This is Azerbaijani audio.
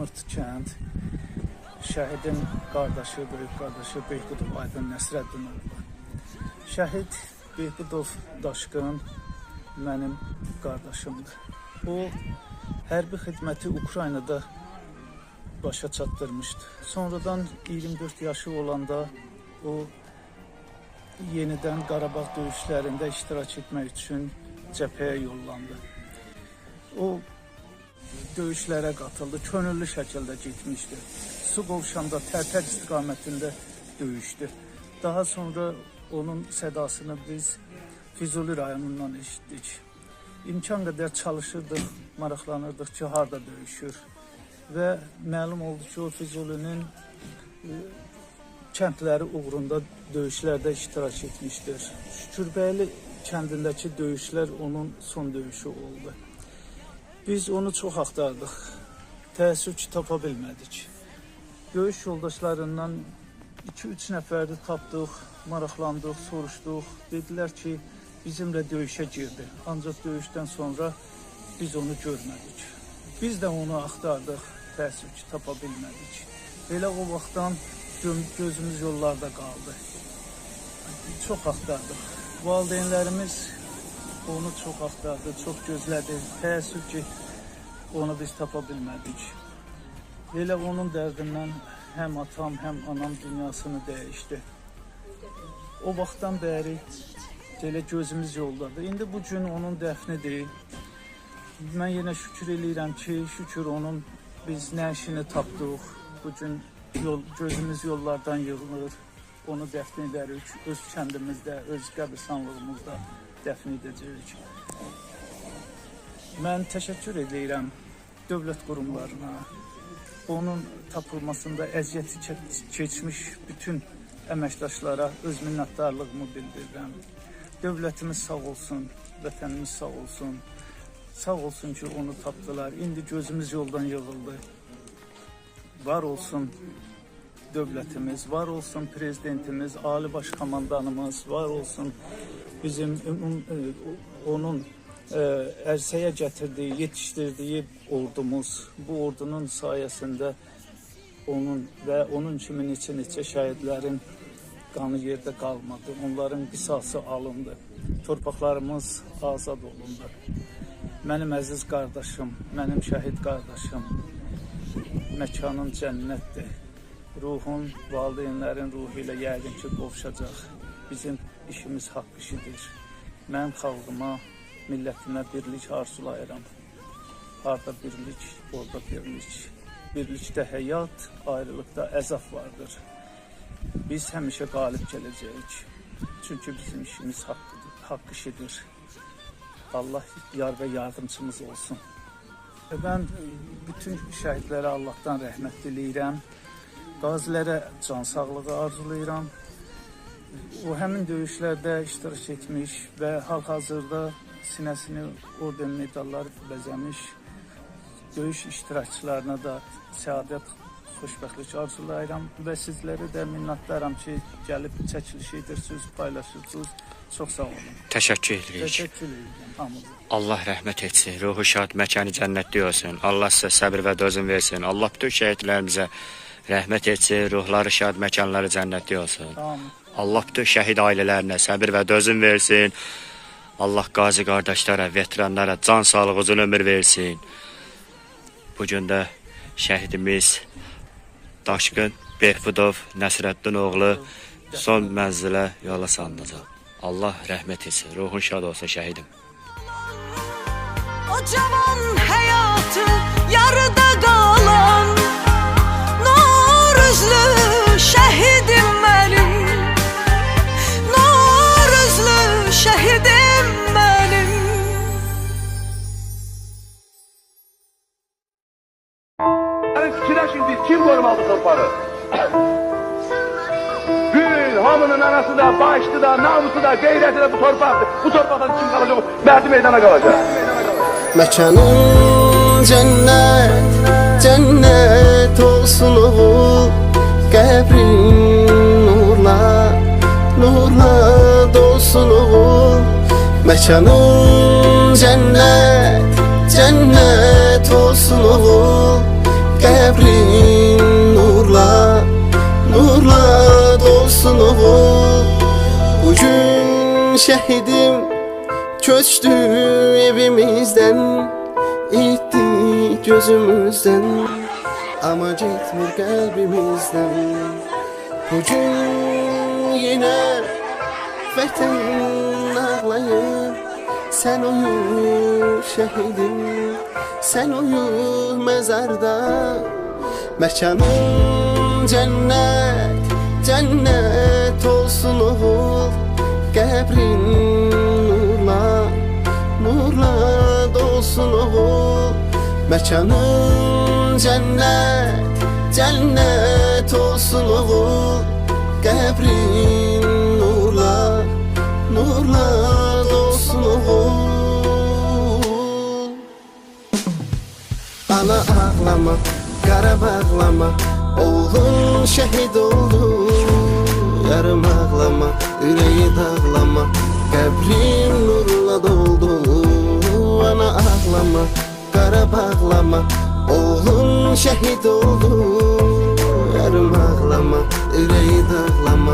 Samurt kənd şəhidin qardaşı, böyük qardaşı Behbudov Aydın Nəsrəddin oğlu. Şəhid Behbudov Daşqın mənim qardaşımdır. O, hərbi xidməti Ukraynada başa çatdırmışdı. Sonradan 24 yaşı olanda o yenidən Qarabağ döyüşlərində iştirak etmək üçün cəbhəyə yollandı. O döyüşlərə qatıldı, könüllü şəkildə getmişdi. Su qovşanda Tərtər istiqamətində döyüşdü. Daha sonra onun sədasını biz Füzuli rayonundan eşitdik. İmkan qədər çalışırdıq, maraqlanırdıq ki, harada döyüşür. Və məlum oldu ki, o Füzulinin kəndləri uğrunda döyüşlərdə iştirak etmişdir. Şükürbəyli kəndindəki döyüşlər onun son döyüşü oldu. Biz onu çox axtardıq. Təəssüf ki, tapa bilmədik. Döyüş yoldaşlarından 2-3 nəfərdi tapdıq, maraqlandıq, soruşduq. Dedilər ki, bizimlə döyüşə girdi. Ancaq döyüşdən sonra biz onu görmədik. Biz də onu axtardıq, təəssüf ki, tapa bilmədik. Belə o vaxtdan gözümüz yollarda qaldı. Çox axtardıq. Valideynlərimiz onu çox axtardı, çox gözlədi. Təəssüf ki, onu biz tapa bilmədik. Elə onun dərdindən həm atam, həm anam dünyasını dəyişdi. O vaxtdan bəri elə gözümüz yoldadır. İndi bu gün onun dəfnidir. Mən yenə şükür eləyirəm ki, şükür onun biz nəşini tapdıq. Bu gün gözümüz yollardan yığılır. Onu dəfn edərik. Öz kəndimizdə, öz qəbristanlığımızda dəfn edəcəyik. Mən təşəkkür edirəm dövlət qurumlarına, onun tapılmasında əziyyəti keçmiş bütün əməkdaşlara öz minnətdarlığımı bildirirəm. Dövlətimiz sağ olsun, vətənimiz sağ olsun. Sağ olsun ki, onu tapdılar. İndi gözümüz yoldan yığıldı. Var olsun dövlətimiz, var olsun prezidentimiz, Ali Baş Komandanımız, var olsun bizim onun ərsəyə gətirdiyi, yetişdirdiyi ordumuz. Bu ordunun sayəsində onun və onun kimi neçə şəhidlərin qanı yerdə qalmadı. Onların qisası alındı. Torpaqlarımız azad olundu. Mənim əziz qardaşım, mənim şəhid qardaşım, məkanın cənnətdir. Ruhun, valideynlərin ruhu ilə yəqin ki, qovuşacaq. Bizim işimiz haqq işidir. Mən xalqıma, millətimə birlik arzulayıram. Harada birlik, orada birlik. Birlikdə həyat, ayrılıqda əzab vardır. Biz həmişə qalib gələcəyik. Çünki bizim işimiz haqq işidir. Allah yar və yardımcımız olsun. Mən bütün şəhidlərə Allahdan rəhmət diləyirəm. Qazilərə can sağlığı arzulayıram. O həmin döyüşlərdə iştirak etmiş və hal-hazırda sinəsini orden medallar bəzəmiş döyüş iştirakçılarına da səadət, xoşbəxtlik arzulayıram və sizlərə də minnətdaram ki, gəlib çəkiliş edirsiniz, paylaşırsınız. Çox sağ olun. Təşəkkür edirik. Təşəkkür edirəm hamınıza. Allah rəhmət etsin, ruhu şad, məkanı cənnətli olsun. Allah sizə səbir və dözüm versin. Allah bütün şəhidlərimizə rəhmət etsin, ruhları şad, məkanları cənnətli olsun. Amin. Allah bütün şəhid ailələrinə səbir və dözüm versin. Allah qazi qardaşlara, veteranlara can sağlığı, uzun ömür versin. Bugün də şəhidimiz Daşqın Behbudov Nəsrəddin oğlu son mənzilə yola salınacaq. Allah rəhmət etsin, ruhun şad olsun şəhidim. O cavan həyatı yarıda qalan nur üzlü şəhidim mənim, nur üzlü şəhidim mənim. Fikirləşin biz kim qorumalı torpağı? Gül, hamının anası da, başlı da, namusu da, qeyrəti də bu torpaqdır. Bu torpaqdan kim qalacaq? Mərdi meydana qalacaq. Məkanın cənnət, cənnət olsun oğul, qəbrin nurla, nurla dolsun oğul. Məkanın cənnət, cənnət olsun oğul, qəbrin gün şehidim köçtü evimizden, itti gözümüzden, ama gitmir kalbimizden. Bugün yine vətən ağlayır, sen uyu şehidim, sen uyu mezarda. Mekanın cennet, cennet olsun oğul, qəbrin nurla, nurla dolsun oğul. Mekanın cennet, cennet olsun oğul, qəbrin nurla, nurla dolsun oğul. Ana ağlama, qara bağlama, oğlun şehit oldu. Yarım ağlama, yüreği dağlama, qəbrin nurla doldu. Ana ağlama, qara bağlama, oğlun şehit oldu. Yarım ağlama, yüreği dağlama,